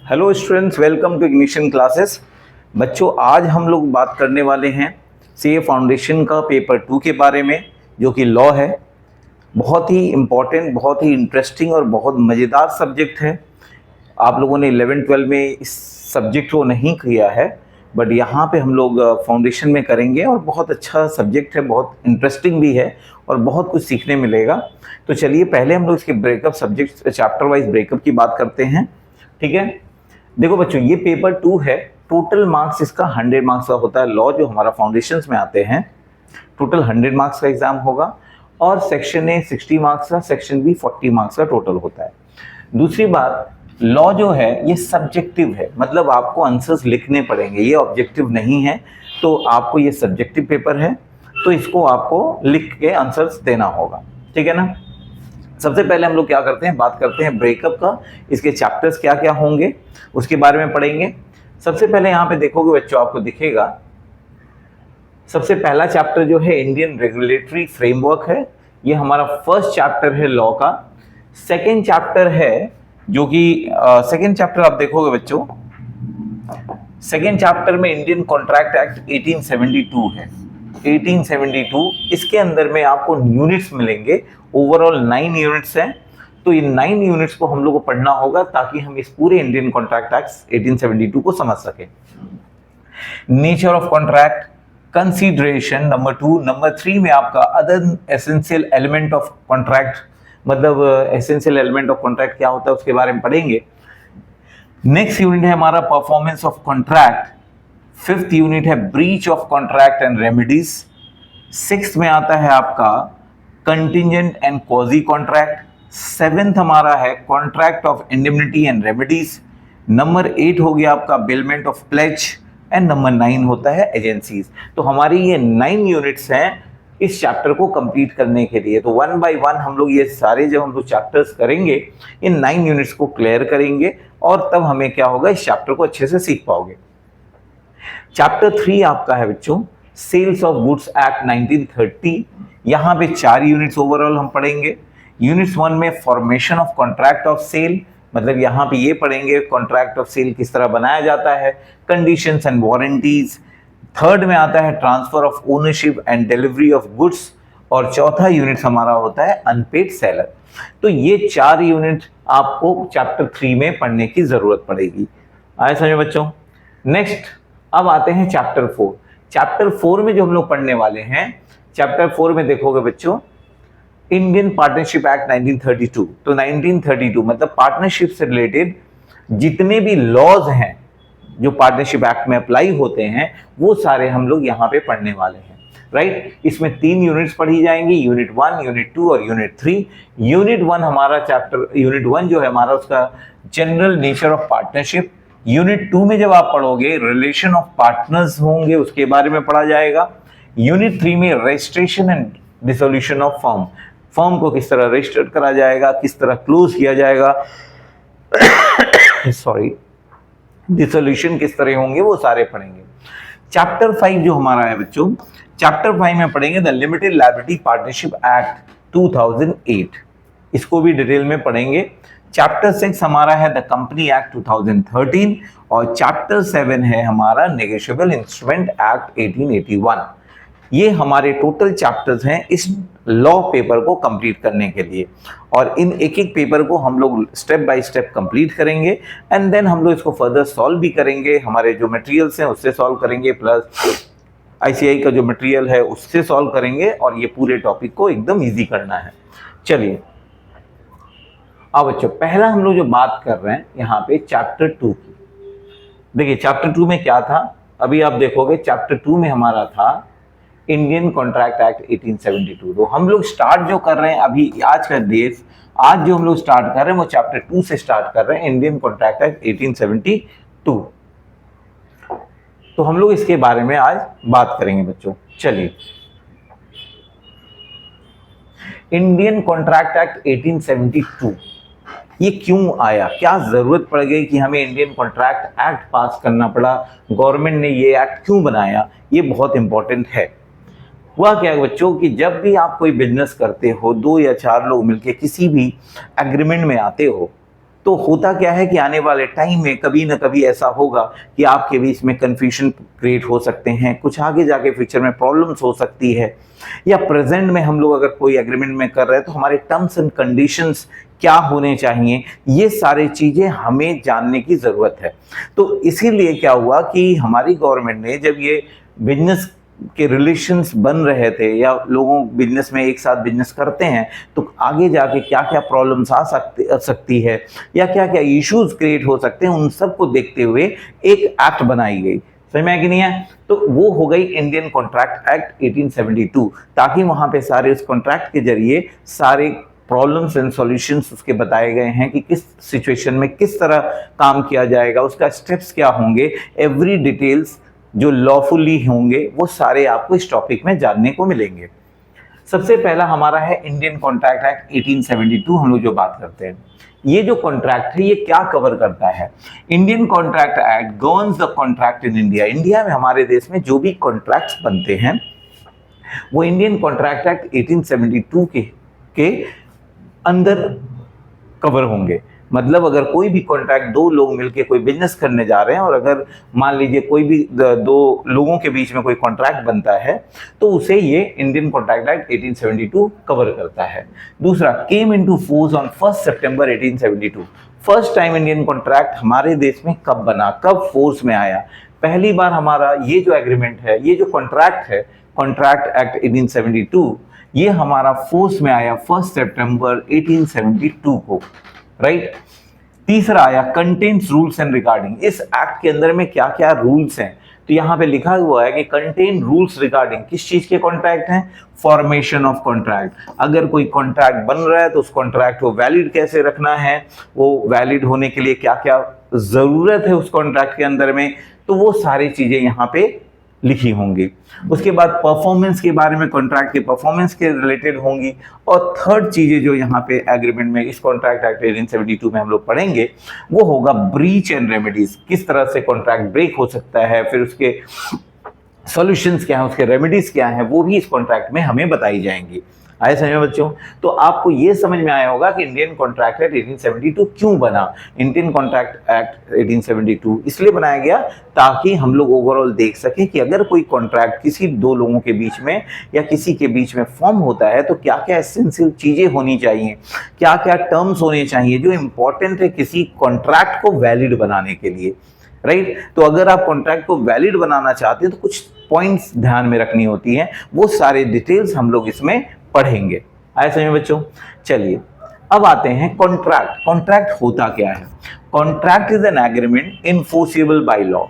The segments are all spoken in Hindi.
Hello students, welcome to Ignition Classes. बच्चों, आज हम लोग बात करने वाले हैं सीए फाउंडेशन का पेपर 2 के बारे में, जो कि लॉ है। बहुत ही इम्पॉर्टेंट, बहुत ही इंटरेस्टिंग और बहुत मज़ेदार सब्जेक्ट है। आप लोगों ने 11-12 में इस सब्जेक्ट को नहीं किया है, बट यहाँ पे हम लोग फाउंडेशन में करेंगे और बहुत अच्छा सब्जेक्ट है, बहुत इंटरेस्टिंग भी है और बहुत कुछ सीखने मिलेगा। तो चलिए पहले हम लोग इसके breakup subject chapter wise breakup की बात करते हैं। ठीक है, देखो बच्चों, ये पेपर 2 है। टोटल मार्क्स इसका 100 मार्क्स का होता है। लॉ जो हमारा फाउंडेशंस में आते हैं, टोटल 100 मार्क्स का एग्जाम होगा और सेक्शन ए 60 मार्क्स का, सेक्शन बी 40 मार्क्स का टोटल होता है। दूसरी बात, लॉ जो है ये सब्जेक्टिव है, मतलब आपको आंसर्स लिखने पड़ेंगे, ये ऑब्जेक्टिव नहीं है। तो आपको ये सब्जेक्टिव पेपर है, तो इसको आपको लिख के आंसर्स देना होगा। ठीक है ना। सबसे पहले हम लोग क्या करते हैं, बात करते हैं ब्रेकअप का। इसके चैप्टर्स क्या क्या होंगे उसके बारे में पढ़ेंगे। सबसे पहले यहाँ पे देखोगे बच्चों, आपको दिखेगा सबसे पहला चैप्टर जो है इंडियन रेगुलेटरी फ्रेमवर्क है। ये हमारा फर्स्ट चैप्टर है लॉ का। सेकेंड चैप्टर है जो कि सेकेंड चैप्टर आप देखोगे बच्चों, सेकेंड चैप्टर में इंडियन कॉन्ट्रैक्ट एक्ट 1872 है। 1872, इसके अंदर में आपको यूनिट्स मिलेंगे। ओवरऑल 9 यूनिट्स हैं। तो इन 9 यूनिट्स को हम लोग को पढ़ना होगा ताकि हम इस पूरे इंडियन कॉन्ट्रैक्ट एक्ट 1872 को समझ सकें। Nature of contract, consideration number 2। Number 3 में आपका other essential element of contract, मतलब एसेंशियल एलिमेंट ऑफ कॉन्ट्रैक्ट क्या होता है उसके बारे में पढ़ेंगे। नेक्स्ट यूनिट है हमारा performance of contract. 5th unit है breach of contract and remedies. 6th में आता है आपका contingent and quasi contract. 7th हमारा है contract of indemnity and remedies. Number 8 हो गया आपका बिलमेंट ऑफ प्लेज एंड नंबर 9 होता है एजेंसीज। तो हमारी ये 9 यूनिट्स हैं इस चैप्टर को कंप्लीट करने के लिए। तो 1 बाय 1 हम लोग ये सारे जब हम लोग चैप्टर्स करेंगे, इन 9 यूनिट्स को क्लियर करेंगे और तब हमें क्या होगा, इस चैप्टर को अच्छे से सीख पाओगे। चैप्टर 3 आपका है बच्चों सेल्स ऑफ गुड्स एक्ट 1930। यहाँ पे 4 यूनिट्स ओवरऑल हम पढ़ेंगे। यूनिट्स 1 में formation of contract of sale, मतलब यहाँ पे ये पढ़ेंगे कॉन्ट्रैक्ट ऑफ सेल किस तरह बनाया जाता है, कंडीशंस एंड वारंटीज। 3rd में आता है transfer of ownership and delivery of goods. और चौथा यूनिट हमारा होता है अनपेड सेलर। तो ये 4 यूनिट आपको चैप्टर 3 में पढ़ने की जरूरत पड़ेगी। आए समझ बच्चों। नेक्स्ट अब आते हैं चैप्टर 4। चैप्टर 4 में जो हम लोग पढ़ने वाले हैं, चैप्टर 4 में देखोगे बच्चों इंडियन पार्टनरशिप एक्ट 1932। तो 1932 मतलब पार्टनरशिप से रिलेटेड जितने भी लॉज हैं जो पार्टनरशिप एक्ट में अप्लाई होते हैं, वो सारे हम लोग यहाँ पे पढ़ने वाले हैं। राइट, इसमें 3 यूनिट्स पढ़ी जाएंगी, यूनिट 1, यूनिट 2 और यूनिट 3। यूनिट 1 हमारा चैप्टर, यूनिट 1 जो है हमारा उसका general nature of partnership. Unit 2 में जब आप पढ़ोगे रिलेशन ऑफ पार्टनर्स होंगे, उसके बारे में पढ़ा जाएगा। यूनिट 3 में registration and dissolution of firm, firm को किस तरह रजिस्टर करा जाएगा, किस तरह क्लोज किया जाएगा सॉरी, डिसोल्यूशन किस तरह होंगे, वो सारे पढ़ेंगे। चैप्टर 5 जो हमारा है बच्चों, चैप्टर 5 में पढ़ेंगे the limited liability partnership act 2008। इसको भी डिटेल में पढ़ेंगे। चैप्टर 6 हमारा है द कंपनी एक्ट 2013 और चैप्टर 7 है हमारा नेगोशिएबल इंस्ट्रूमेंट एक्ट 1881। ये हमारे टोटल चैप्टर्स हैं इस लॉ पेपर को कंप्लीट करने के लिए। और इन एक एक पेपर को हम लोग स्टेप बाय स्टेप कंप्लीट करेंगे एंड देन हम लोग इसको फर्दर सॉल्व भी करेंगे। हमारे जो मटेरियल्स हैं उससे सॉल्व करेंगे, प्लस आईसीआई का जो मटेरियल है उससे सॉल्व करेंगे और ये पूरे टॉपिक को एकदम ईजी करना है। चलिए अब बच्चों, पहला हम लोग जो बात कर रहे हैं यहाँ पे चैप्टर 2 की। देखिए चैप्टर 2 में क्या था, अभी आप देखोगे चैप्टर 2 में हमारा था इंडियन कॉन्ट्रैक्ट एक्ट 1872। तो हम लोग स्टार्ट जो कर रहे हैं अभी, आज का डेट, आज जो हम लोग स्टार्ट कर रहे हैं वो चैप्टर 2 से स्टार्ट कर रहे हैं, इंडियन कॉन्ट्रैक्ट एक्ट 1872। तो हम लोग इसके बारे में आज बात करेंगे बच्चों। चलिए, इंडियन कॉन्ट्रैक्ट एक्ट 1872 ये क्यों आया, क्या जरूरत पड़ गई कि हमें इंडियन कॉन्ट्रैक्ट एक्ट पास करना पड़ा, गवर्नमेंट ने ये एक्ट क्यों बनाया, ये बहुत इंपॉर्टेंट है। हुआ क्या है बच्चों कि जब भी आप कोई बिजनेस करते हो, 2 या 4 लोग मिलकर किसी भी एग्रीमेंट में आते हो, तो होता क्या है कि आने वाले टाइम में कभी ना कभी ऐसा होगा कि आपके बीच में कंफ्यूजन क्रिएट हो सकते हैं, कुछ आगे जाके फ्यूचर में प्रॉब्लम्स हो सकती है, या प्रेजेंट में हम लोग अगर कोई एग्रीमेंट में कर रहे हैं तो हमारे टर्म्स एंड कंडीशंस क्या होने चाहिए, ये सारी चीजें हमें जानने की जरूरत है। तो इसीलिए क्या हुआ कि हमारी गवर्नमेंट ने जब ये बिजनेस के रिलेशंस बन रहे थे या लोगों बिजनेस में एक साथ बिजनेस करते हैं तो आगे जाके क्या क्या प्रॉब्लम्स आ सकती है या क्या क्या इश्यूज क्रिएट हो सकते हैं, उन सब को देखते हुए एक एक्ट बनाई गई। समझ में आया कि नहीं है? तो वो हो गई इंडियन कॉन्ट्रैक्ट एक्ट 1872, ताकि वहां पे सारे उस कॉन्ट्रैक्ट के जरिए सारे प्रॉब्लम्स एंड सॉल्यूशंस उसके बताए गए हैं कि किस सिचुएशन में किस तरह काम किया जाएगा, उसका स्टेप्स क्या होंगे, एवरी डिटेल्स जो लॉफुली होंगे वो सारे आपको इस टॉपिक में जानने को मिलेंगे। सबसे पहला हमारा है इंडियन कॉन्ट्रैक्ट एक्ट 1872, हम लोग जो बात करते हैं। ये जो कॉन्ट्रैक्ट है ये क्या कवर करता है? Indian contract act governs the contract in India. India में, हमारे देश में जो भी कॉन्ट्रैक्ट्स बनते हैं वो इंडियन कॉन्ट्रैक्ट एक्ट 1872 के अंदर कवर होंगे। मतलब अगर कोई भी कॉन्ट्रैक्ट, दो लोग मिलकर कोई बिजनेस करने जा रहे हैं और अगर मान लीजिए कोई भी दो लोगों के बीच में कोई कॉन्ट्रैक्ट बनता है तो उसे ये इंडियन कॉन्ट्रैक्ट एक्ट 1872 कवर करता है। दूसरा, came into force on 1 September 1872। First time Indian contract हमारे देश में कब बना, कब फोर्स में आया? पहली बार हमारा ये जो एग्रीमेंट है, ये जो कॉन्ट्रैक्ट है, कॉन्ट्रैक्ट एक्ट 1872, ये हमारा फोर्स में आया 1 सितंबर 1872 को, राइट। तीसरा आया कंटेन्स रूल्स एंड रिगार्डिंग। इस एक्ट के अंदर में क्या क्या रूल्स हैं? तो यहाँ पे लिखा हुआ है कि कंटेन रूल्स रिगार्डिंग किस चीज के कॉन्ट्रैक्ट हैं? Formation of contract. अगर कोई कॉन्ट्रैक्ट बन रहा है तो उस कॉन्ट्रैक्ट को वैलिड कैसे रखना है, वो वैलिड होने के लिए क्या क्या जरूरत है उस कॉन्ट्रैक्ट के अंदर में, तो वो सारी चीजें यहाँ पे लिखी होंगी। उसके बाद परफॉर्मेंस के बारे में, कॉन्ट्रैक्ट के परफॉर्मेंस के रिलेटेड होंगी। और थर्ड चीजें जो यहाँ पे एग्रीमेंट में इस कॉन्ट्रैक्ट एक्ट 1872 में हम लोग पढ़ेंगे वो होगा ब्रीच एंड रेमेडीज। किस तरह से कॉन्ट्रैक्ट ब्रेक हो सकता है, फिर उसके सॉल्यूशंस क्या है, उसके रेमेडीज क्या है, वो भी इस कॉन्ट्रैक्ट में हमें बताई जाएंगी। आए समझ में बच्चों? तो आपको ये समझ में आया होगा कि इंडियन कॉन्ट्रैक्ट एक्ट 1872 क्यों बना। इंडियन कॉन्ट्रैक्ट एक्ट 1872 इसलिए बनाया गया ताकि हम लोग ओवरऑल देख सकें कि अगर कोई कॉन्ट्रैक्ट किसी दो लोगों के बीच में या किसी के बीच में फॉर्म होता है तो क्या क्या एसेंशियल चीजें होनी चाहिए, क्या क्या टर्म्स होने चाहिए जो इंपॉर्टेंट है किसी कॉन्ट्रैक्ट को वैलिड बनाने के लिए, राइट। तो अगर आप कॉन्ट्रैक्ट को वैलिड बनाना चाहते हैं तो कुछ पॉइंट्स ध्यान में रखनी होती हैं, वो सारे डिटेल्स हम लोग इसमें पढ़ेंगे। आए समझ में बच्चों? चलिए अब आते हैं कॉन्ट्रैक्ट। कॉन्ट्रैक्ट होता क्या है? Contract is an agreement enforceable by law.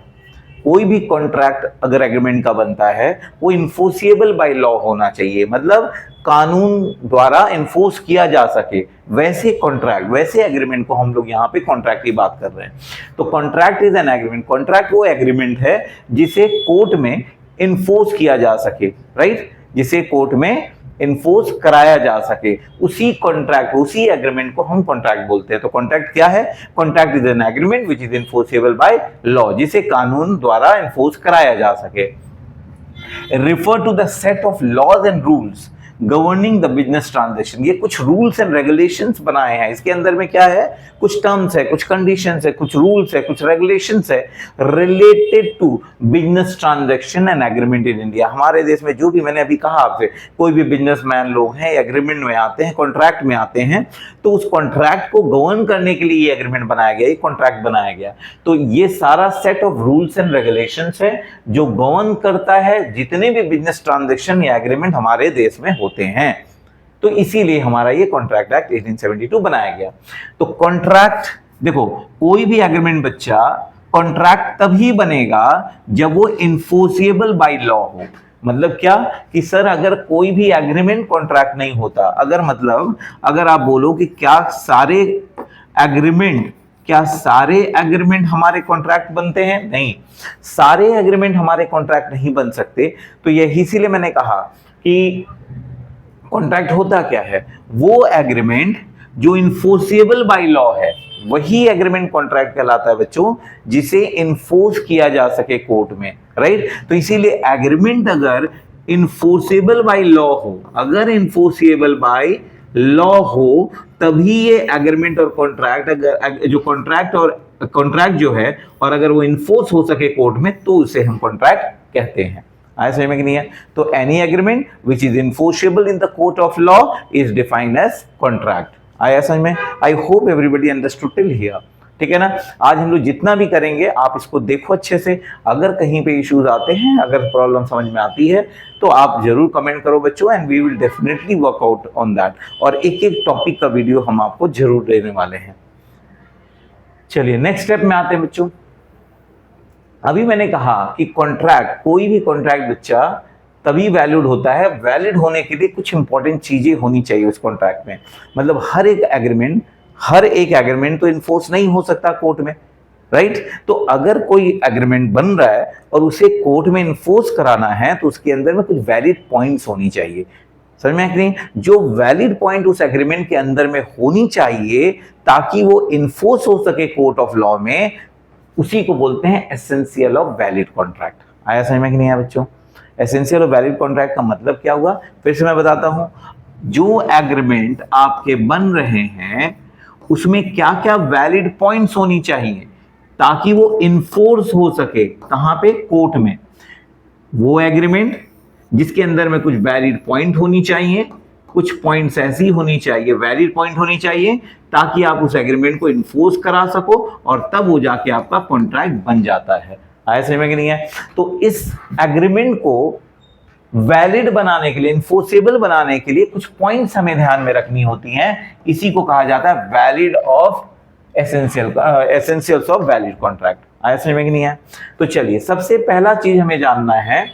कोई भी कॉन्ट्रैक्ट अगर एग्रीमेंट का बनता है वो इनफोर्सिबल बाय लॉ होना चाहिए, मतलब कानून द्वारा इन्फोर्स किया जा सके, वैसे कॉन्ट्रैक्ट, वैसे एग्रीमेंट को हम लोग यहाँ पे कॉन्ट्रैक्ट की बात कर रहे हैं। तो contract is an agreement. Contract वो एग्रीमेंट है जिसे कोर्ट में इन्फोर्स किया जा सके, राइट, जिसे कोर्ट में इन्फोर्स कराया जा सके, उसी कॉन्ट्रैक्ट, उसी एग्रीमेंट को हम कॉन्ट्रैक्ट बोलते हैं। तो कॉन्ट्रैक्ट क्या है? Contract is an agreement which is enforceable by law, जिसे कानून द्वारा इन्फोर्स कराया जा सके। Refer to the set of laws and rules governing the business transaction. ये कुछ रूल्स एंड रेगुलेशंस बनाए हैं। इसके अंदर में क्या है? कुछ टर्म्स है, कुछ कंडीशंस है, कुछ रूल्स है, कुछ रेगुलेशंस है related to business transaction and agreement in India. हमारे देश में जो भी, मैंने अभी कहा आपसे, कोई भी बिजनेसमैन लोग हैं एग्रीमेंट में आते हैं, कॉन्ट्रैक्ट में आते हैं, तो उस कॉन्ट्रैक्ट को गवर्न करने के लिए ये एग्रीमेंट बनाया गया, ये कॉन्ट्रैक्ट बनाया गया। तो ये सारा set of rules and regulations है जो गवर्न करता है जितने भी बिजनेस ट्रांजेक्शन या एग्रीमेंट हमारे देश में होते हैं। तो इसीलिए हमारा ये कॉन्ट्रैक्ट एक्ट 1872 बनाया गया। तो कॉन्ट्रैक्ट, देखो, कोई भी एग्रीमेंट बच्चा, कॉन्ट्रैक्ट तभी बनेगा जब वो इन्फोर्सिबल बाय लॉ हो। मतलब क्या कि सर अगर कोई भी एग्रीमेंट कॉन्ट्रैक्ट नहीं होता, अगर मतलब अगर आप बोलो कि क्या सारे एग्रीमेंट हमारे कॉन्ट्रैक्ट बनते हैं? नहीं, सारे एग्रीमेंट हमारे कॉन्ट्रैक्ट नहीं बन सकते। तो यही इसीलिए मैंने कहा कि कॉन्ट्रैक्ट होता क्या है? वो एग्रीमेंट जो इन्फोर्सेबल बाय लॉ है, वही एग्रीमेंट कॉन्ट्रैक्ट कहलाता है बच्चों, जिसे इन्फोर्स किया जा सके कोर्ट में, राइट। तो इसीलिए एग्रीमेंट अगर इन्फोर्सेबल बाय लॉ हो, अगर इन्फोर्सेबल बाय लॉ हो तभी ये एग्रीमेंट और कॉन्ट्रैक्ट, अगर जो कॉन्ट्रैक्ट जो है और अगर वो इन्फोर्स हो सके कोर्ट में तो उसे हम कॉन्ट्रैक्ट कहते हैं। आया समझ में कि नहीं है? तो any agreement which is enforceable in the court of law is defined as contract. आया समझ में? I hope everybody understood till here. ठीक है ना? आज हम लोग जितना भी करेंगे आप इसको देखो अच्छे से, अगर कहीं पे इश्यूज आते हैं, अगर प्रॉब्लम समझ में आती है तो आप जरूर कमेंट करो बच्चों, and we will definitely work out on that, और एक एक टॉपिक का वीडियो हम आपको जरूर देने वाले हैं। चलिए नेक्स्ट स्टेप में आते हैं बच्चों। अभी मैंने कहा कि कॉन्ट्रैक्ट, कोई भी कॉन्ट्रैक्ट बच्चा तभी वैलिड होता है, वैलिड होने के लिए कुछ इंपॉर्टेंट चीजें होनी चाहिए उस कॉन्ट्रैक्ट में। मतलब हर एक एग्रीमेंट तो इन्फोर्स नहीं हो सकता कोर्ट में, राइट? तो अगर कोई एग्रीमेंट बन रहा है और उसे कोर्ट में इन्फोर्स कराना है तो उसके अंदर में कुछ वैलिड पॉइंट्स होनी चाहिए। समझ में नहीं? जो वैलिड पॉइंट उस एग्रीमेंट के अंदर में होनी चाहिए ताकि वो इन्फोर्स हो सके कोर्ट ऑफ लॉ में, उसी को बोलते हैं एसेंशियल ऑफ वैलिड कॉन्ट्रैक्ट। आया समझ में कि नहीं आया बच्चों? एसेंशियल ऑफ वैलिड कॉन्ट्रैक्ट का मतलब क्या हुआ, फिर से मैं बताता हूं। जो एग्रीमेंट आपके बन रहे हैं उसमें क्या क्या वैलिड पॉइंट्स होनी चाहिए ताकि वो इन्फोर्स हो सके, कहां पे? कोर्ट में। वो एग्रीमेंट जिसके अंदर में कुछ वैलिड पॉइंट होनी चाहिए, कुछ पॉइंट्स ऐसी होनी चाहिए, वैलिड पॉइंट होनी चाहिए ताकि आप उस एग्रीमेंट को इन्फोर्स करा सको, और तब वो जाके आपका कॉन्ट्रैक्ट बन जाता है। आया समझ में कि नहीं है? तो इस एग्रीमेंट को वैलिड बनाने के लिए, इन्फोर्सेबल बनाने के लिए कुछ पॉइंट्स हमें ध्यान में रखनी होती हैं। इसी को कहा जाता है valid of essentials of valid contract. आया समझ में कि नहीं है? तो चलिए सबसे पहला चीज हमें जानना है,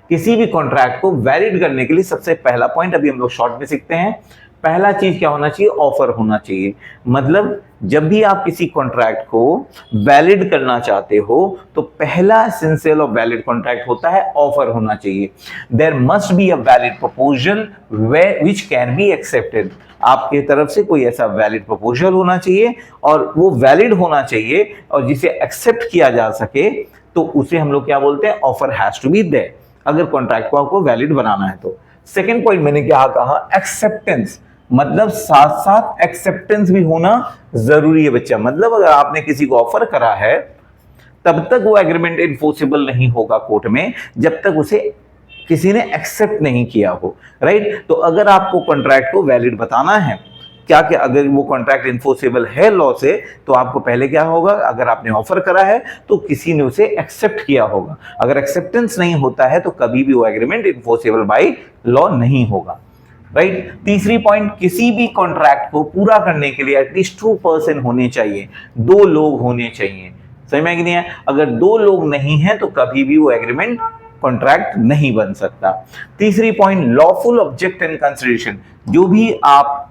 किसी भी कॉन्ट्रैक्ट को वैलिड करने के लिए सबसे पहला पॉइंट अभी हम लोग शॉर्ट में सीखते हैं। पहला चीज क्या होना चाहिए? ऑफर होना चाहिए। मतलब जब भी आप किसी कॉन्ट्रैक्ट को वैलिड करना चाहते हो तो पहला एसेंशियल ऑफ वैलिड कॉन्ट्रैक्ट होता है ऑफर होना चाहिए। There must be a valid proposal which can be accepted. आपके तरफ से कोई ऐसा वैलिड प्रपोजल होना चाहिए और वो वैलिड होना चाहिए और जिसे एक्सेप्ट किया जा सके, तो उसे हम लोग क्या बोलते हैं? Offer has to be there, अगर कॉन्ट्रैक्ट को आपको वैलिड बनाना है तो। सेकेंड पॉइंट मैंने क्या कहा? एक्सेप्टेंस। मतलब साथ साथ एक्सेप्टेंस भी होना जरूरी है बच्चा। मतलब अगर आपने किसी को ऑफर करा है तब तक वो एग्रीमेंट इन्फोर्सेबल नहीं होगा कोर्ट में जब तक उसे किसी ने एक्सेप्ट नहीं किया हो, राइट? तो अगर आपको कॉन्ट्रैक्ट को वैलिड बताना है, क्या क्या अगर वो कॉन्ट्रैक्ट इन्फोर्सेबल है लॉ से, तो आपको पहले क्या होगा? अगर आपने ऑफर करा है तो किसी ने उसे एक्सेप्ट किया होगा। अगर एक्सेप्टेंस नहीं होता है तो कभी भी वो एग्रीमेंट इन्फोर्सेबल बाय लॉ नहीं होगा, राइट? तीसरी पॉइंट, किसी भी कॉन्ट्रैक्ट को पूरा करने के लिए एटलीस्ट 2 पर्सन होने चाहिए, 2 लोग होने चाहिए। समझ में कि नहीं है? अगर 2 लोग नहीं है तो कभी भी वो एग्रीमेंट कॉन्ट्रैक्ट नहीं बन सकता। तीसरी point, lawful object and consideration. जो भी आप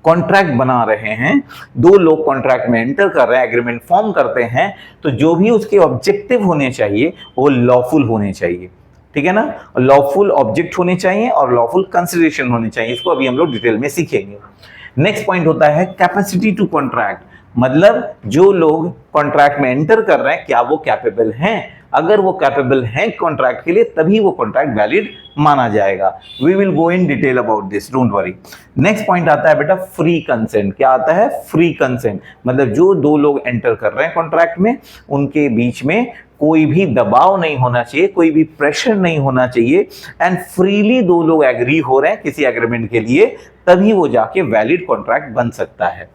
कॉन्ट्रैक्ट बना रहे हैं, 2 लोग कॉन्ट्रैक्ट में एंटर कर रहे हैं, एग्रीमेंट फॉर्म करते हैं, तो जो भी उसके ऑब्जेक्टिव होने चाहिए वो लॉफुल होने चाहिए। ठीक है ना? लॉफुल ऑब्जेक्ट होने चाहिए और लॉफुल कंसिडरेशन होने चाहिए। इसको अभी हम लोग डिटेल में सीखेंगे। नेक्स्ट पॉइंट होता है कैपेसिटी टू कॉन्ट्रैक्ट। मतलब जो लोग कॉन्ट्रैक्ट में एंटर कर रहे हैं क्या वो कैपेबल हैं? अगर वो कैपेबल हैं कॉन्ट्रैक्ट के लिए तभी वो कॉन्ट्रैक्ट वैलिड माना जाएगा। We will go in detail about this, don't worry. Next point आता है बेटा फ्री कंसेंट। क्या आता है? Free consent. मतलब जो 2 लोग एंटर कर रहे हैं कॉन्ट्रैक्ट में, उनके बीच में कोई भी दबाव नहीं होना चाहिए, कोई भी प्रेशर नहीं होना चाहिए, एंड फ्रीली 2 लोग एग्री हो रहे हैं किसी एग्रीमेंट के लिए, तभी वो जाके वैलिड कॉन्ट्रैक्ट बन सकता है।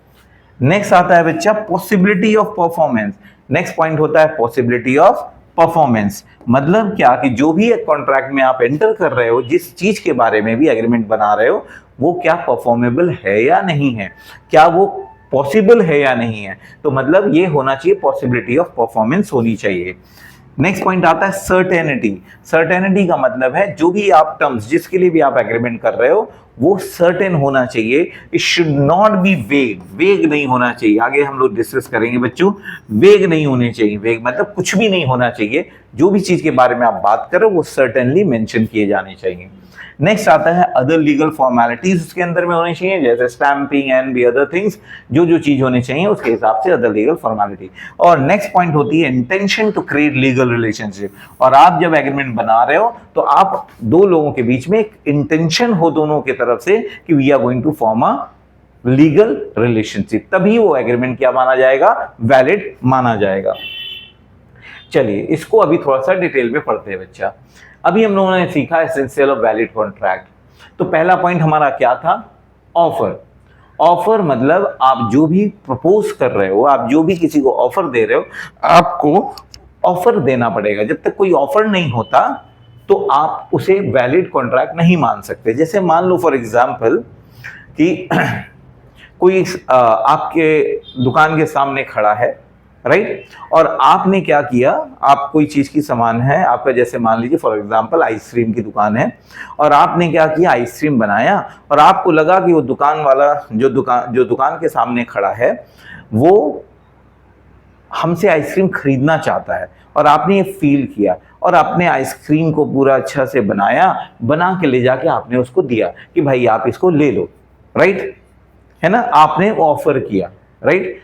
नेक्स्ट आता है बच्चा possibility of performance. Next point होता है पॉसिबिलिटी ऑफ परफॉर्मेंस। मतलब क्या कि जो भी एक कॉन्ट्रैक्ट में आप एंटर कर रहे हो, जिस चीज के बारे में भी एग्रीमेंट बना रहे हो, वो क्या परफॉर्मेबल है या नहीं है, क्या वो पॉसिबल है या नहीं है। तो मतलब ये होना चाहिए, पॉसिबिलिटी ऑफ परफॉर्मेंस होनी चाहिए। नेक्स्ट पॉइंट आता है सर्टेनिटी। सर्टेनिटी का मतलब है जो भी आप टर्म्स जिसके लिए भी आप एग्रीमेंट कर रहे हो वो सर्टेन होना चाहिए। इट शुड नॉट बी वेग। वेग नहीं होना चाहिए, आगे हम लोग डिस्कस करेंगे बच्चों। वेग नहीं होने चाहिए। वेग मतलब कुछ भी नहीं होना चाहिए। जो भी चीज के बारे में आप बात करो वो सर्टेनली मेंशन किए जाने चाहिए। नेक्स्ट आता है अदर लीगल फॉर्मेलिटीज उसके अंदर में होनी चाहिए, जैसे स्टैंपिंग एंड भी अदर थिंग्स। जो जो चीज होनी चाहिए उसके हिसाब से अदर लीगल फॉर्मेलिटी। और नेक्स्ट पॉइंट होती है intention to create legal relationship. और आप जब एग्रीमेंट बना रहे हो तो आप 2 लोगों के बीच में एक इंटेंशन हो दोनों के तरफ से कि we are going to form a legal relationship, तभी वो एग्रीमेंट क्या माना जाएगा, वैलिड माना जाएगा। चलिए इसको अभी थोड़ा सा डिटेल में पढ़ते हैं बच्चा। अभी हम लोगों ने सीखा एसेंशियल ऑफ वैलिड कॉन्ट्रैक्ट। तो पहला पॉइंट हमारा क्या था, ऑफर। ऑफर मतलब आप जो भी प्रपोज कर रहे हो, आप जो भी किसी को ऑफर दे रहे हो, आपको ऑफर देना पड़ेगा। जब तक कोई ऑफर नहीं होता तो आप उसे वैलिड कॉन्ट्रैक्ट नहीं मान सकते। जैसे मान लो फॉर एग्जांपल कि कोई आपके दुकान के सामने खड़ा है, राइट, और आपने क्या किया, आप कोई चीज की सामान है आपका, जैसे मान लीजिए फॉर एग्जांपल आइसक्रीम की दुकान है, और आपने क्या किया, आइसक्रीम बनाया, और आपको लगा कि वो दुकान वाला जो दुकान के सामने खड़ा है वो हमसे आइसक्रीम खरीदना चाहता है, और आपने ये फील किया और आपने आइसक्रीम को पूरा अच्छा से बनाया, बना के ले जाके आपने उसको दिया कि भाई आप इसको ले लो, राइट, है ना, आपने ऑफर किया, राइट।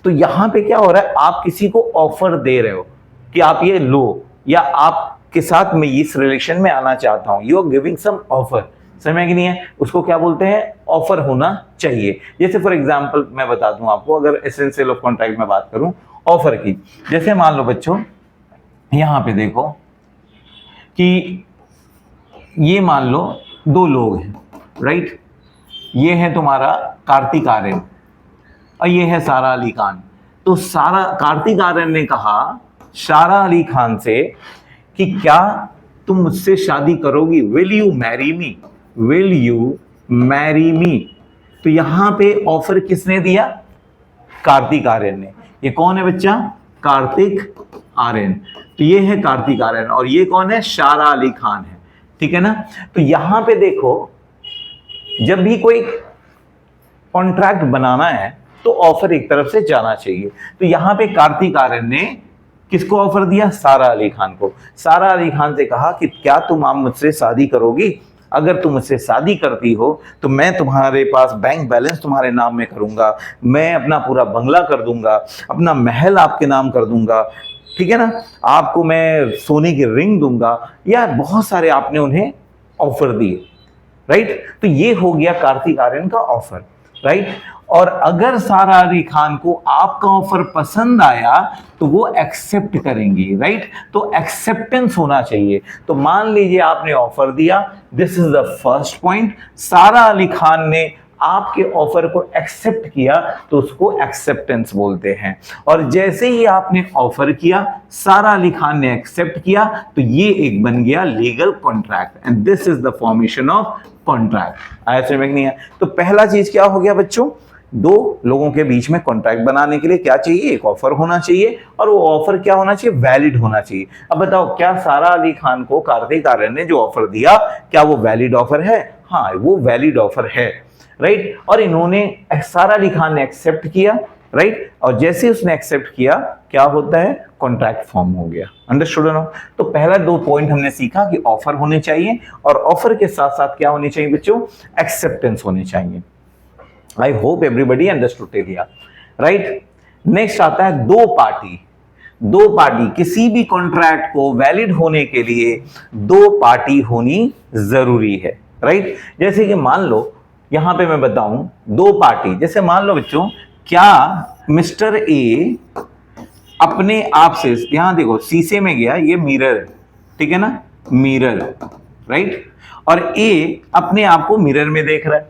तो यहां पे क्या हो रहा है, आप किसी को ऑफर दे रहे हो कि आप ये लो, या आपके साथ मैं इस रिलेशन में आना चाहता हूं, you are giving some offer, समझ कि नहीं है, उसको क्या बोलते हैं, ऑफर होना चाहिए। जैसे फॉर एग्जांपल मैं बता दूं आपको, अगर एसेंशियल ऑफ कॉन्ट्रैक्ट में बात करूं ऑफर की, जैसे मान लो बच्चों यहां पे देखो कि ये मान लो दो लोग हैं, राइट, ये है तुम्हारा कार्तिक आर्यन और ये है सारा अली खान। तो कार्तिक आर्यन ने कहा सारा अली खान से कि क्या तुम मुझसे शादी करोगी, will you marry me, will you marry मी। तो यहां पे ऑफर किसने दिया, कार्तिक आर्यन ने। ये कौन है बच्चा, कार्तिक आर्यन। तो ये है कार्तिक आर्यन और ये कौन है, सारा अली खान है, ठीक है ना। तो यहां पे देखो, जब भी कोई कॉन्ट्रैक्ट बनाना है तो ऑफर एक तरफ से जाना चाहिए। तो यहां पे कार्तिक आर्यन ने किसको ऑफर दिया, सारा अली खान को। सारा अली खान से कहा कि क्या तुम आप मुझसे शादी करोगी, अगर तुम मुझसे शादी करती हो तो मैं तुम्हारे पास बैंक बैलेंस तुम्हारे नाम में करूंगा, मैं अपना पूरा बंगला कर दूंगा, अपना महल आपके नाम कर दूंगा, ठीक है ना, आपको मैं सोने की रिंग दूंगा, या बहुत सारे आपने उन्हें ऑफर दिए, राइट। तो ये हो गया कार्तिक आर्यन का ऑफर, राइट। और अगर सारा अली खान को आपका ऑफर पसंद आया तो वो एक्सेप्ट करेंगी, राइट। तो एक्सेप्टेंस होना चाहिए। तो मान लीजिए आपने ऑफर दिया, this is the first point, सारा अली खान ने आपके ऑफर को एक्सेप्ट किया तो उसको एक्सेप्टेंस बोलते हैं। और जैसे ही आपने ऑफर किया, सारा अली खान ने एक्सेप्ट किया, तो ये एक बन गया legal contract, and this is the formation of contract. आया समझ में नहीं है। तो पहला चीज क्या हो गया बच्चों, दो लोगों के बीच में कॉन्ट्रैक्ट बनाने के लिए क्या चाहिए, एक ऑफर होना चाहिए, और वो ऑफर क्या होना चाहिए, वैलिड होना चाहिए। अब बताओ, क्या सारा अली खान को कार्तिक आर्यन ने जो ऑफर दिया, क्या वो वैलिड ऑफर है, हाँ वो वैलिड ऑफर है, राइट। और इन्होंने, सारा अली खान ने एक्सेप्ट किया, राइट, और जैसे उसने एक्सेप्ट किया क्या होता है, कॉन्ट्रैक्ट फॉर्म हो गया। अंडरस्टूड ना। तो पहला दो पॉइंट हमने सीखा कि ऑफर होने चाहिए, और ऑफर के साथ साथ क्या होनी चाहिए बच्चों, एक्सेप्टेंस होनी चाहिए। आई होप एवरीबडी अंडरस्टूड दिया, राइट। नेक्स्ट आता है दो पार्टी। दो पार्टी, किसी भी कॉन्ट्रैक्ट को वैलिड होने के लिए दो पार्टी होनी जरूरी है, राइट। जैसे कि मान लो यहां पे मैं बताऊं दो पार्टी, जैसे मान लो बच्चों, क्या मिस्टर ए अपने आप से, यहां देखो शीशे में गया, ये मिरर, ठीक है ना, मिरर, राइट, और ए अपने आप को मिरर में देख रहा है।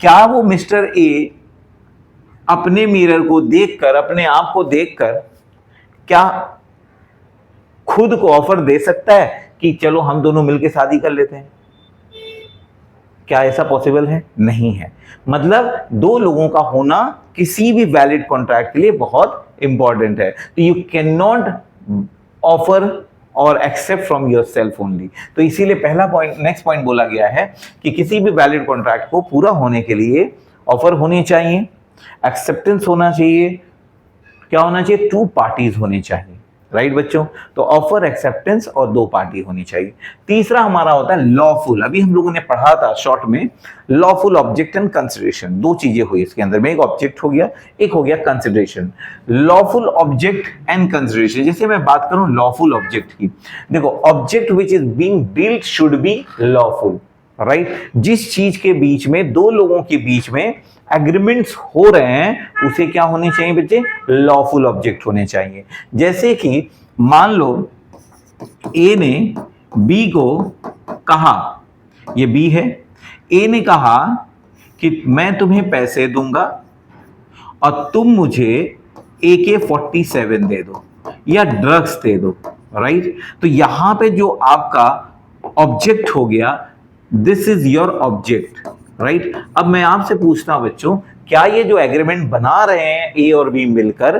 क्या वो मिस्टर ए अपने मिरर को देखकर, अपने आप को देखकर, क्या खुद को ऑफर दे सकता है कि चलो हम दोनों मिलकर शादी कर लेते हैं? क्या ऐसा पॉसिबल है? नहीं है। मतलब दो लोगों का होना किसी भी वैलिड कॉन्ट्रैक्ट के लिए बहुत इंपॉर्टेंट है। तो यू कैन नॉट ऑफर और accept from yourself only. तो इसीलिए पहला पॉइंट, नेक्स्ट पॉइंट बोला गया है कि किसी भी वैलिड कॉन्ट्रैक्ट को पूरा होने के लिए ऑफर होनी चाहिए, एक्सेप्टेंस होना चाहिए, क्या होना चाहिए, टू पार्टीज होनी चाहिए, राइट बच्चों। तो ऑफर, एक्सेप्टेंस और दो पार्टी होनी चाहिए। तीसरा हमारा होता है लॉफुल। अभी हम लोगों ने पढ़ा था शॉर्ट में, लॉफुल ऑब्जेक्ट एंड कंसिडरेशन। दो चीजें हुई इसके अंदर में, एक ऑब्जेक्ट हो गया, एक हो गया consideration. Lawful object and consideration, जैसे मैं बात करूं लॉफुल ऑब्जेक्ट की, देखो object which is being built should be lawful, right. जिस चीज के बीच में दो लोगों के बीच में एग्रीमेंट्स हो रहे हैं उसे क्या होने चाहिए बच्चे? लॉफुल ऑब्जेक्ट होने चाहिए। जैसे कि मान लो ए ने बी को कहा, ये बी है, ए ने कहा कि मैं तुम्हें पैसे दूंगा और तुम मुझे AK-47 दे दो या ड्रग्स दे दो, राइट। तो यहां पे जो आपका ऑब्जेक्ट हो गया, this is your object, right. अब मैं आपसे पूछता हूं बच्चों, क्या ये जो एग्रीमेंट बना रहे हैं ए और बी मिलकर,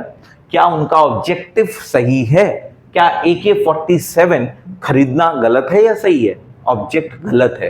क्या उनका ऑब्जेक्टिव सही है? क्या AK-47 खरीदना गलत है या सही है? ऑब्जेक्ट गलत है।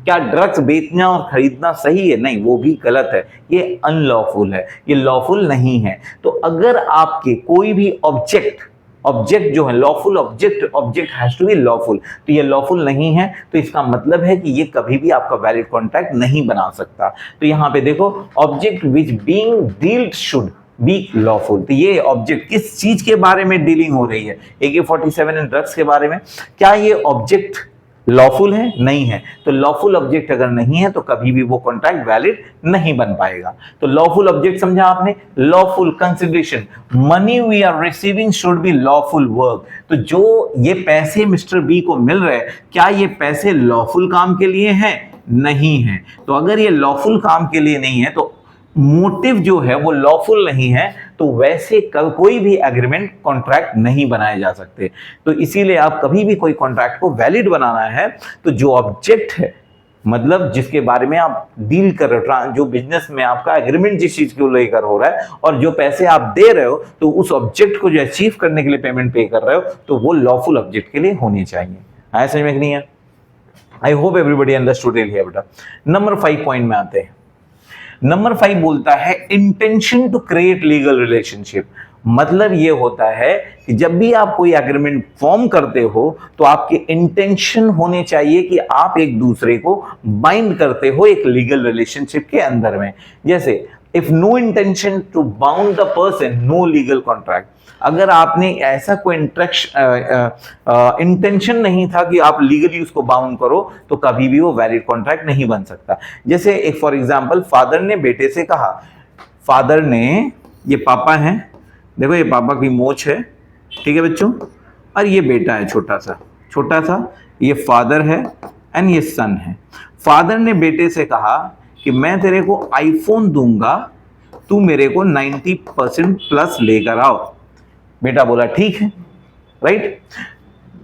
क्या ड्रग्स बेचना और खरीदना सही है? नहीं, वो भी गलत है, ये अनलॉफुल है, ये लॉफुल नहीं है। तो अगर आपके कोई भी ऑब्जेक्ट जो है lawful object has to be lawful, तो ये लॉफुल नहीं है, तो इसका मतलब है कि ये कभी भी आपका वैलिड कॉन्ट्रैक्ट नहीं बना सकता। तो यहां पे देखो, object which being dealt should be lawful. तो ये ऑब्जेक्ट किस चीज के बारे में डीलिंग हो रही है? AK-47 एंड ड्रग्स के बारे में। क्या ये ऑब्जेक्ट लॉफुल है? नहीं है। तो लॉफुल ऑब्जेक्ट अगर नहीं है तो कभी भी वो कॉन्ट्रैक्ट वैलिड नहीं बन पाएगा। तो लॉफुल ऑब्जेक्ट समझा आपने? Lawful consideration, money we are receiving should be lawful work. तो जो ये पैसे मिस्टर बी को मिल रहे हैं, क्या ये पैसे लॉफुल काम के लिए हैं? नहीं है। तो अगर ये लॉफुल काम के लिए नहीं है, तो मोटिव जो है वो लॉफुल नहीं है, तो वैसे कोई भी एग्रीमेंट कॉन्ट्रैक्ट नहीं बनाए जा सकते। तो इसीलिए आप कभी भी कोई कॉन्ट्रैक्ट को वैलिड बनाना है, तो जो ऑब्जेक्ट है, मतलब जिसके बारे में आप डील कर रहे हो, जो बिजनेस में आपका एग्रीमेंट जिस चीज को लेकर हो रहा है, और जो पैसे आप दे रहे हो, तो उस ऑब्जेक्ट को जो अचीव करने के लिए पेमेंट पे कर रहे हो, तो वो लॉफुल ऑब्जेक्ट के लिए होनी चाहिए। आया समझ में कि नहीं है? I hope everybody understood it here बेटा। नंबर 5 पॉइंट में आते हैं। नंबर 5 बोलता है intention to create legal relationship. मतलब ये होता है कि जब भी आप कोई एग्रीमेंट फॉर्म करते हो, तो आपके इंटेंशन होने चाहिए कि आप एक दूसरे को बाइंड करते हो एक लीगल रिलेशनशिप के अंदर में। जैसे if no intention to bound the person, no legal contract. अगर आपने ऐसा कोई इंटेंशन नहीं था कि आप लीगली उसको बाउंड करो, तो कभी भी वो वैलिड कॉन्ट्रैक्ट नहीं बन सकता। जैसे एक फॉर एग्जांपल, फादर ने बेटे से कहा, फादर ने, ये पापा हैं, देखो ये पापा की मोच है, ठीक है बच्चों, और ये बेटा है छोटा सा, ये फादर है एंड ये सन है। फादर ने बेटे से कहा कि मैं तेरे को आईफोन दूंगा, तू मेरे को 90% प्लस लेकर आओ। बेटा बोला ठीक है, राइट।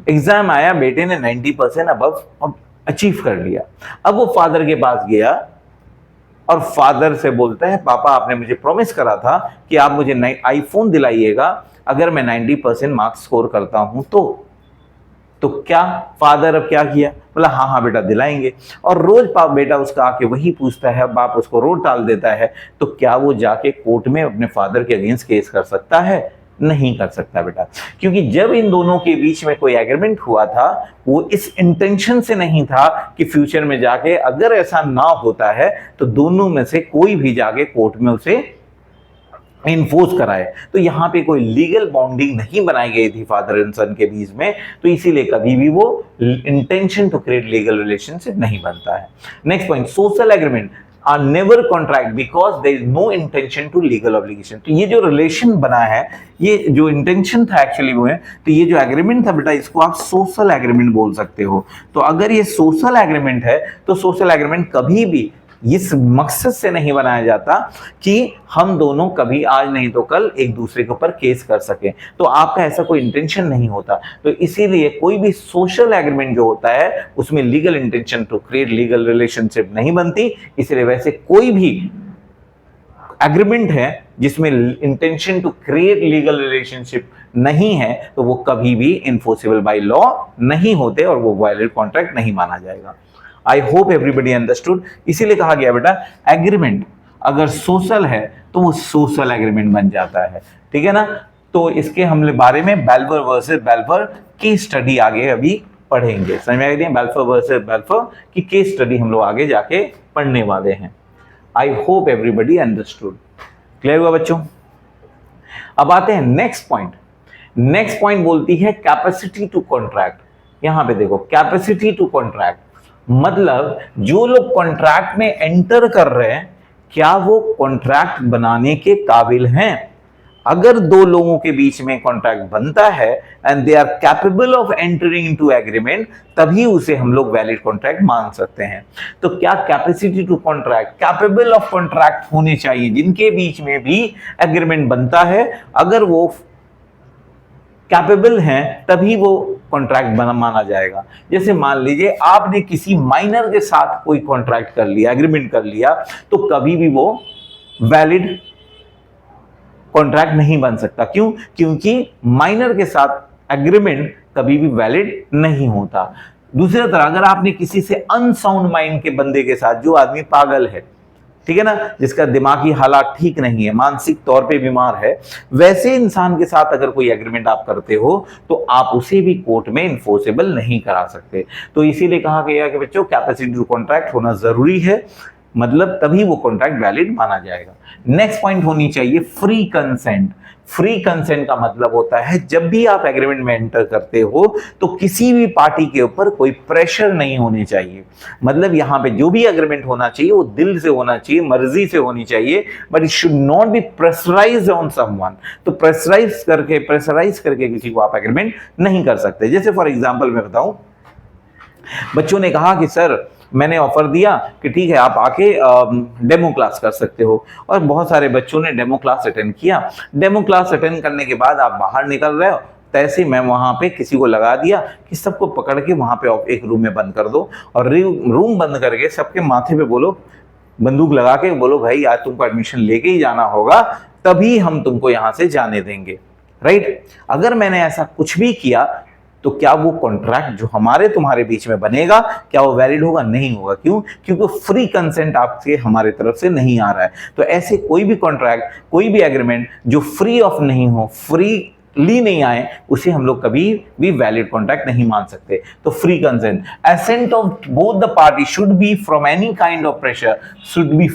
एग्जाम आया, बेटे ने 90% अबव अचीव कर लिया। अब वो फादर के पास गया और फादर से बोलता है, पापा आपने मुझे प्रॉमिस करा था कि आप मुझे आईफोन दिलाइएगा अगर मैं 90% मार्क्स स्कोर करता हूं तो क्या फादर अब क्या किया? बोला हाँ बेटा दिलाएंगे। और रोज बेटा उसका आके वही पूछता है, बाप उसको रोज टाल देता है। तो क्या वो जाके कोर्ट में अपने फादर के अगेंस्ट केस कर सकता है? नहीं कर सकता बेटा, क्योंकि जब इन दोनों के बीच में कोई एग्रीमेंट हुआ था, वो इस इंटेंशन से नहीं था कि फ्यूचर में जाके अगर ऐसा ना होता है तो दोनों में से कोई भी जाके कोर्ट में उसे इन्फोर्स कराए। तो यहाँ पे कोई लीगल बॉन्डिंग नहीं बनाई गई थी फादर एंड सन के बीच में, तो इसीलिए कभी भी वो intention to create legal relationship नहीं बनता है। Next point, social agreement are never contract because there is no intention to legal obligation. तो ये जो रिलेशन बना है, ये जो इंटेंशन था एक्चुअली वो है, तो ये जो एग्रीमेंट था बेटा, इसको आप सोशल एग्रीमेंट बोल सकते हो। तो अगर ये सोशल एग्रीमेंट है, तो सोशल एग्रीमेंट कभी भी इस मकसद से नहीं बनाया जाता कि हम दोनों कभी आज नहीं तो कल एक दूसरे के ऊपर केस कर सकें। तो आपका ऐसा कोई इंटेंशन नहीं होता। तो इसीलिए कोई भी सोशल एग्रीमेंट जो होता है उसमें legal intention to create legal relationship नहीं बनती। इसलिए वैसे कोई भी एग्रीमेंट है जिसमें intention to create legal relationship नहीं है, तो वो कभी भी इन्फोर्सेबल बाय लॉ नहीं होते और वो वैलिड कॉन्ट्रैक्ट नहीं माना जाएगा। आई होप एवरीबडी अंडरस्टूड। इसीलिए कहा गया बेटा, एग्रीमेंट अगर सोशल है तो वो सोशल एग्रीमेंट बन जाता है, ठीक है ना। तो इसके हम बारे में बेल्फर वर्सेस बेल्फर की स्टडी आगे अभी पढ़ेंगे। समझ में आ गई? बेल्फर वर्सेस बेल्फर की केस स्टडी हम लोग आगे जाके पढ़ने वाले हैं। आई होप एवरीबडी अंडरस्टूड। क्लियर हुआ बच्चों? अब आते हैं नेक्स्ट पॉइंट। नेक्स्ट पॉइंट बोलती है कैपेसिटी टू कॉन्ट्रैक्ट। यहां पे देखो, कैपेसिटी टू कॉन्ट्रैक्ट मतलब जो लोग कॉन्ट्रैक्ट में एंटर कर रहे हैं क्या वो कॉन्ट्रैक्ट बनाने के काबिल हैं। अगर दो लोगों के बीच में कॉन्ट्रैक्ट बनता है and they are capable of entering into agreement, तभी उसे हम लोग वैलिड कॉन्ट्रैक्ट मान सकते हैं। तो क्या capacity to contract, capable of contract होने चाहिए जिनके बीच में भी एग्रीमेंट बनता है। अगर वो कैपेबल हैं तभी वो कॉन्ट्रैक्ट बना माना जाएगा। जैसे मान लीजिए आपने किसी माइनर के साथ कोई कॉन्ट्रैक्ट कर लिया, एग्रीमेंट कर लिया, तो कभी भी वो वैलिड कॉन्ट्रैक्ट नहीं बन सकता। क्यों? क्योंकि माइनर के साथ एग्रीमेंट कभी भी वैलिड नहीं होता। दूसरी तरह अगर आपने किसी से अनसाउंड माइंड के बंदे के साथ, जो आदमी पागल है, ठीक है ना, जिसका दिमागी हालात ठीक नहीं है, मानसिक तौर पे बीमार है, वैसे इंसान के साथ अगर कोई एग्रीमेंट आप करते हो तो आप उसे भी कोर्ट में इन्फोर्सेबल नहीं करा सकते। तो इसीलिए कहा गया कि बच्चों कैपेसिटी टू कॉन्ट्रैक्ट होना जरूरी है, मतलब तभी वो कॉन्ट्रैक्ट वैलिड माना जाएगा। नेक्स्ट पॉइंट होनी चाहिए फ्री कंसेंट। फ्री कंसेंट का मतलब होता है जब भी आप एग्रीमेंट में एंटर करते हो तो किसी भी पार्टी के ऊपर कोई प्रेशर नहीं होनी चाहिए। मतलब यहां पे जो भी एग्रीमेंट होना चाहिए वो दिल से होना चाहिए, मर्जी से होनी चाहिए, but it should not be pressurized on someone. तो प्रेशराइज करके किसी को आप एग्रीमेंट नहीं कर सकते। जैसे फॉर एग्जांपल मैं बताऊं, बच्चों ने कहा कि सर मैंने ऑफर दिया कि ठीक है आप आके डेमो क्लास कर सकते हो, और बहुत सारे बच्चों ने डेमो क्लास अटेंड किया। डेमो क्लास अटेंड करने के बाद आप बाहर निकल रहे हो, तैसे मैं वहां पे किसी को लगा दिया कि सबको पकड़ के वहां पे एक रूम में बंद कर दो, और रूम बंद करके सबके माथे पे बोलो, बंदूक लगा के बोलो भाई आज तुमको एडमिशन लेके ही जाना होगा, तभी हम तुमको यहां से जाने देंगे। राइट? अगर मैंने ऐसा कुछ भी किया तो क्या वो कॉन्ट्रैक्ट जो हमारे तुम्हारे बीच में बनेगा क्या वो वैलिड होगा? नहीं होगा। क्यों? क्योंकि फ्री कंसेंट आपसे हमारे तरफ से नहीं आ रहा है। तो ऐसे कोई भी कॉन्ट्रैक्ट, कोई भी एग्रीमेंट जो फ्री ऑफ नहीं हो, फ्रीली नहीं आए, उसे हम लोग कभी भी वैलिड कॉन्ट्रैक्ट नहीं मान सकते। तो free consent, assent of both the party should be from any kind of pressure, should be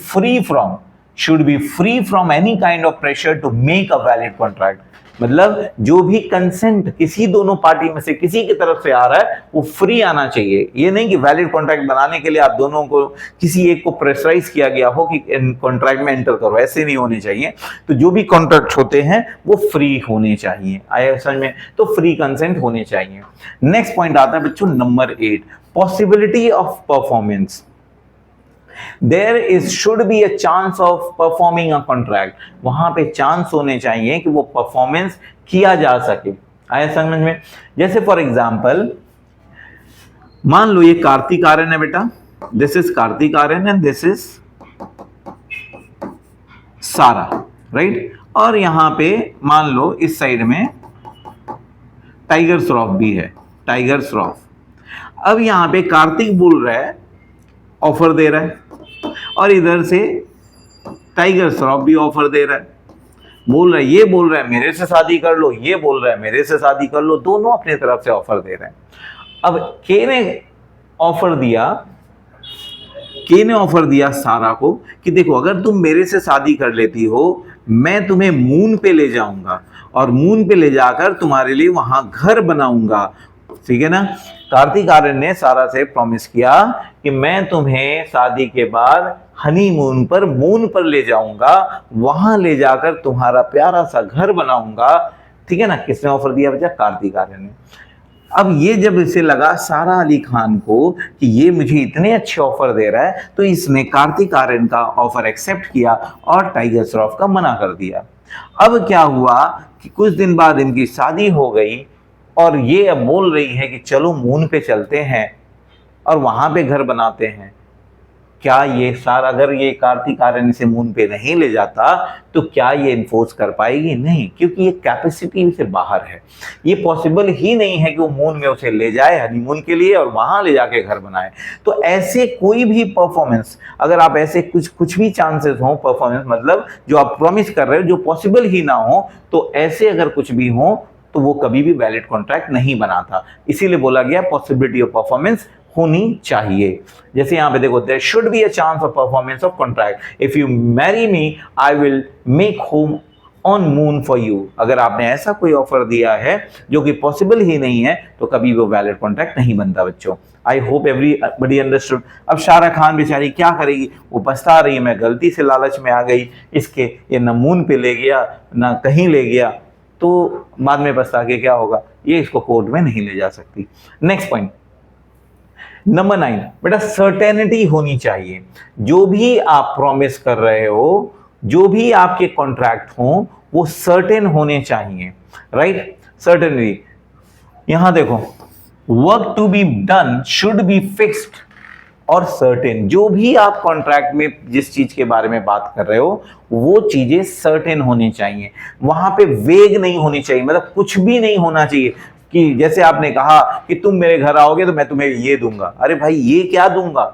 free from any kind of pressure to make a valid contract. मतलब जो भी कंसेंट किसी दोनों पार्टी में से किसी की तरफ से आ रहा है वो फ्री आना चाहिए। ये नहीं कि वैलिड कॉन्ट्रैक्ट बनाने के लिए आप दोनों को, किसी एक को प्रेशराइज किया गया हो कि कॉन्ट्रैक्ट में एंटर करो, ऐसे नहीं होने चाहिए। तो जो भी कॉन्ट्रैक्ट होते हैं वो फ्री होने चाहिए। आया समझ में? तो फ्री कंसेंट होने चाहिए। नेक्स्ट पॉइंट आता है बच्चों number 8, possibility of performance. There should be a chance of performing a contract। वहां पे चांस होने चाहिए कि वो परफॉर्मेंस किया जा सके। आया समझ में? जैसे फॉर एग्जाम्पल मान लो ये कार्तिक आर्यन है बेटा, this is Kartik Aaryan and this is Sara, right? और यहां पे मान लो इस साइड में टाइगर श्रॉफ भी है, टाइगर श्रॉफ। अब यहां पे कार्तिक बोल रहा है, ऑफर दे रहा है, और इधर से टाइगर श्रॉफ भी ऑफर दे रहा है, ये बोल रहा है मेरे से शादी कर लो, ये बोल रहा है मेरे से शादी कर लो, दोनों अपनी तरफ से ऑफर दे रहे हैं। अब के ने ऑफर दिया सारा को कि देखो अगर तुम मेरे से शादी कर लेती हो मैं तुम्हें मून पे ले जाऊंगा, और मून पे ले जाकर तुम्हारे लिए वहां घर बनाऊंगा। ठीक है ना? कार्तिक आर्यन ने सारा से प्रॉमिस किया कि मैं तुम्हें शादी के बाद हनीमून पर, मून पर ले जाऊंगा, वहां ले जाकर तुम्हारा प्यारा सा घर बनाऊंगा। ठीक है ना? किसने ऑफर दिया बच्चा? कार्तिक आर्यन ने। अब ये जब इसे लगा सारा अली खान को कि ये मुझे इतने अच्छे ऑफर दे रहा है, तो इसने कार्तिक आर्यन का ऑफर एक्सेप्ट किया और टाइगर श्रॉफ का मना कर दिया। अब क्या हुआ कि कुछ दिन बाद इनकी शादी हो गई, और ये अब बोल रही है कि चलो मून पे चलते हैं और वहां पे घर बनाते हैं। क्या ये सारा, अगर ये कार्तिक आर्यन से मून पे नहीं ले जाता तो क्या ये इन्फोर्स कर पाएगी? नहीं, क्योंकि ये कैपेसिटी से बाहर है। ये पॉसिबल ही नहीं है कि वो मून में उसे ले जाए हनीमून के लिए और वहां ले जाके घर बनाए। तो ऐसे कोई भी परफॉर्मेंस, अगर आप ऐसे कुछ भी चांसेस हो परफॉर्मेंस, मतलब जो आप प्रॉमिस कर रहे हो जो पॉसिबल ही ना हो, तो ऐसे अगर कुछ भी हो तो वो कभी भी वैलिड कॉन्ट्रैक्ट नहीं बना था। इसीलिए बोला गया पॉसिबिलिटी ऑफ परफॉर्मेंस होनी चाहिए। जैसे यहां पे देखो, there should be a chance of performance of contract. If you marry me I will make home on moon for you. अगर आपने ऐसा कोई ऑफर दिया है जो कि पॉसिबल ही नहीं है तो कभी वो वैलिड कॉन्ट्रैक्ट नहीं बनता बच्चों। आई होप एवरीबॉडी अंडरस्टूड। अब शाहरा खान बेचारी क्या करेगी, वो पछता रही है, मैं गलती से लालच में आ गई, इसके ये न मून पे ले गया ना कहीं ले गया, तो बाद में पछता के क्या होगा, ये इसको कोर्ट में नहीं ले जा सकती। नेक्स्ट पॉइंट नंबर 9, बेटा सर्टेनिटी होनी चाहिए। जो भी आप प्रॉमिस कर रहे हो, जो भी आपके कॉन्ट्रैक्ट हो, वो सर्टेन होने चाहिए, राइट। सर्टेनिटी, यहां देखो, work to be done should be fixed और सर्टेन। जो भी आप कॉन्ट्रैक्ट में जिस चीज के बारे में बात कर रहे हो वो चीजें सर्टेन होनी चाहिए, वहां पे वेग नहीं होनी चाहिए, मतलब कुछ भी नहीं होना चाहिए कि जैसे आपने कहा कि तुम मेरे घर आओगे तो मैं तुम्हें ये दूंगा। अरे भाई ये क्या दूंगा,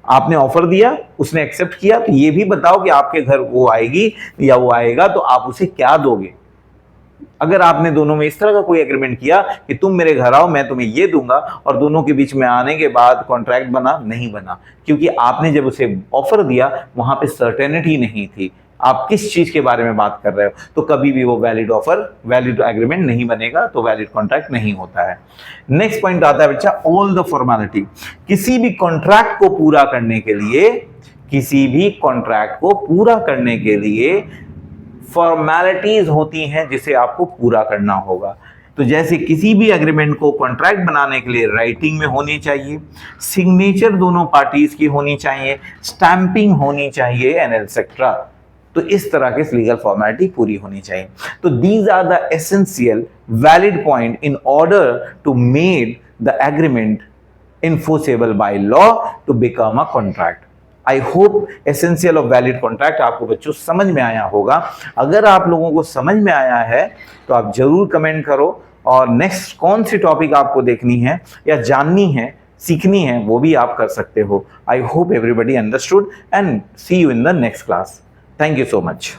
आपने ऑफर दिया, उसने एक्सेप्ट किया, तो ये भी बताओ कि आपके घर वो आएगी या वो आएगा तो आप उसे क्या दोगे। अगर आपने दोनों में इस तरह का कोई एग्रीमेंट किया कि तुम मेरे घर आओ मैं तुम्हें ये दूंगा, और दोनों के बीच में आने के बाद कॉन्ट्रैक्ट बना, नहीं बना, क्योंकि आपने जब उसे ऑफर दिया वहां पे सर्टेनिटी नहीं थी आप किस चीज के बारे में बात कर रहे हो, तो कभी भी वो वैलिड ऑफर, वैलिड एग्रीमेंट नहीं बनेगा, तो वैलिड कॉन्ट्रैक्ट नहीं होता है। नेक्स्ट पॉइंट आता है बच्चा, ऑल द फॉर्मेलिटी। किसी भी कॉन्ट्रैक्ट को पूरा करने के लिए, किसी भी कॉन्ट्रैक्ट को पूरा करने के लिए फॉर्मेलिटीज होती हैं जिसे आपको पूरा करना होगा। तो जैसे किसी भी एग्रीमेंट को कॉन्ट्रैक्ट बनाने के लिए राइटिंग में होनी चाहिए, सिग्नेचर दोनों पार्टीज की होनी चाहिए, स्टैंपिंग होनी चाहिए एंड एटसेट्रा। तो इस तरह के लीगल फॉर्मेलिटी पूरी होनी चाहिए। तो these are the essential valid point in order to made the agreement enforceable by law to become a contract. I hope essential of valid contract आपको बच्चों समझ में आया होगा। अगर आप लोगों को समझ में आया है तो आप जरूर कमेंट करो, और नेक्स्ट कौन सी टॉपिक आपको देखनी है या जाननी है, सीखनी है, वो भी आप कर सकते हो। I hope everybody understood and see you in the next class. Thank you so much.